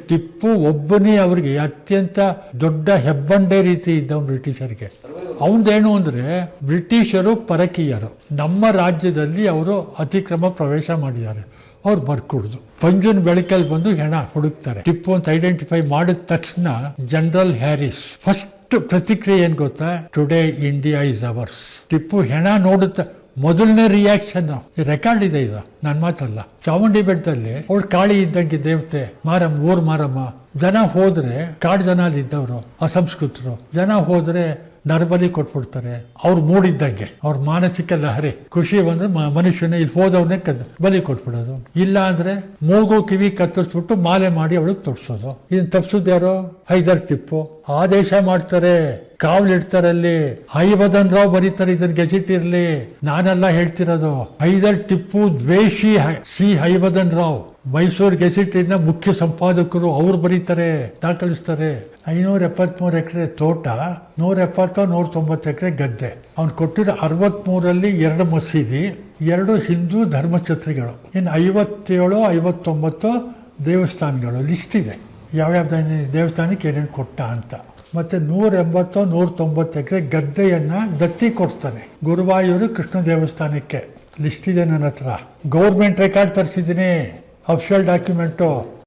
ಟಿಪ್ಪು ಒಬ್ಬನೇ ಅವ್ರಿಗೆ ಅತ್ಯಂತ ದೊಡ್ಡ ಹೆಬ್ಬಂಡೆ ರೀತಿ ಇದ್ದವನು ಬ್ರಿಟಿಷರಿಗೆ. ಅವನದೇನು ಅಂದರೆ ಬ್ರಿಟಿಷರು ಪರಕೀಯರು, ನಮ್ಮ ರಾಜ್ಯದಲ್ಲಿ ಅವರು ಅತಿಕ್ರಮ ಪ್ರವೇಶ ಮಾಡಿದ್ದಾರೆ, ಅವ್ರು ಬರ್ಕೂಡ್ದು. ಪಂಜುನ್ ಬೆಳಕಲ್ಲಿ ಬಂದು ಹೆಣ ಹುಡುಕ್ತಾರೆ. ಟಿಪ್ಪು ಅಂತ ಐಡೆಂಟಿಫೈ ಮಾಡಿದ ತಕ್ಷಣ ಜನರಲ್ ಹ್ಯಾರಿಸ್ ಫಸ್ಟ್ ಪ್ರತಿಕ್ರಿಯೆ ಏನ್ ಗೊತ್ತಾ? Today India is hours. Tipu ಹೆಣ ನೋಡುತ್ತ ಮೊದಲನೇ ರಿಯಾಕ್ಷನ್ ರೆಕಾರ್ಡ್ ಇದೆ, ಇದು ನನ್ನ ಮಾತಲ್ಲ. ಚಾಮುಂಡಿ ಬೆಟ್ಟದಲ್ಲಿ ಅವಳು ಕಾಳಿ ಇದ್ದಂಗೆ ದೇವತೆ, ಮಾರಮ್ಮ, ಊರ್ ಮಾರಮ್ಮ. ಜನ ಹೋದ್ರೆ ಕಾಡು ಜನ ಅಲ್ಲಿ ಇದ್ದವರು ಅಸಂಸ್ಕೃತರು, ಜನ ಹೋದ್ರೆ ನರಬಲಿ ಕೊಟ್ಬಿಡ್ತಾರೆ. ಅವ್ರು ಮೂಡಿದ್ದಂಗೆ, ಅವ್ರ ಮಾನಸಿಕ ಲಹರಿ, ಖುಷಿ ಬಂದ್ರೆ ಮನುಷ್ಯನೇ ಇಲ್ಲಿ ಹೋದವ್ರನ್ನೇ ಬಲಿ ಕೊಟ್ಬಿಡೋದು. ಇಲ್ಲ ಅಂದ್ರೆ ಮೂಗು ಕಿವಿ ಕತ್ತರಿಸ್ಬಿಟ್ಟು ಮಾಲೆ ಮಾಡಿ ಅವಳಿಗೆ ತೊಡ್ಸೋದು. ಇದನ್ನ ತಪ್ಪಿಸೋದು ಯಾರು? ಹೈದರ್ ಟಿಪ್ಪು. ಆದೇಶ ಮಾಡ್ತಾರೆ, ಕಾವಲಿಡ್ತಾರೆ. ಅಲ್ಲಿ ಹೈವದನ್ ರಾವ್ ಬರೀತಾರೆ, ಇದನ್ನ ಗೆಜೆಟ್ ಇರ್ಲಿ, ನಾನೆಲ್ಲ ಹೇಳ್ತಿರೋದು. ಹೈದರ್ ಟಿಪ್ಪು ದ್ವೇಷಿ ಸಿ ಹೈವದನ್ ರಾವ್, ಮೈಸೂರು ಗೆಜೆಟಿನ ಮುಖ್ಯ ಸಂಪಾದಕರು, ಅವ್ರು ಬರೀತಾರೆ, ದಾಖಲಿಸ್ತಾರೆ. 573 ಎಕರೆ ತೋಟ, 170-190 ಎಕರೆ ಗದ್ದೆ. ಅವ್ನು ಕೊಟ್ಟಿರೋ 63ರಲ್ಲಿ 2 ಮಸೀದಿ, 2 ಹಿಂದೂ ಧರ್ಮಛತ್ರಿಗಳು, ಇನ್ನು 57-59 ದೇವಸ್ಥಾನಗಳು. ಲಿಸ್ಟ್ ಇದೆ ಯಾವ್ಯಾವ ದೇವಸ್ಥಾನಕ್ಕೆ ಏನೇನು ಕೊಟ್ಟ ಅಂತ. ಮತ್ತೆ 180-190 ಎಕರೆ ಗದ್ದೆಯನ್ನ ದತ್ತಿ ಕೊಡ್ತಾನೆ ಗುರುವಾಯೂರು ಕೃಷ್ಣ ದೇವಸ್ಥಾನಕ್ಕೆ. ಲಿಸ್ಟ್ ಇದೆ ನನ್ನ ಹತ್ರ, ಗೌರ್ಮೆಂಟ್ ರೆಕಾರ್ಡ್ ತರಿಸಿದ್ದೀನಿ, ಅಫಿಷಿಯಲ್ ಡಾಕ್ಯುಮೆಂಟು.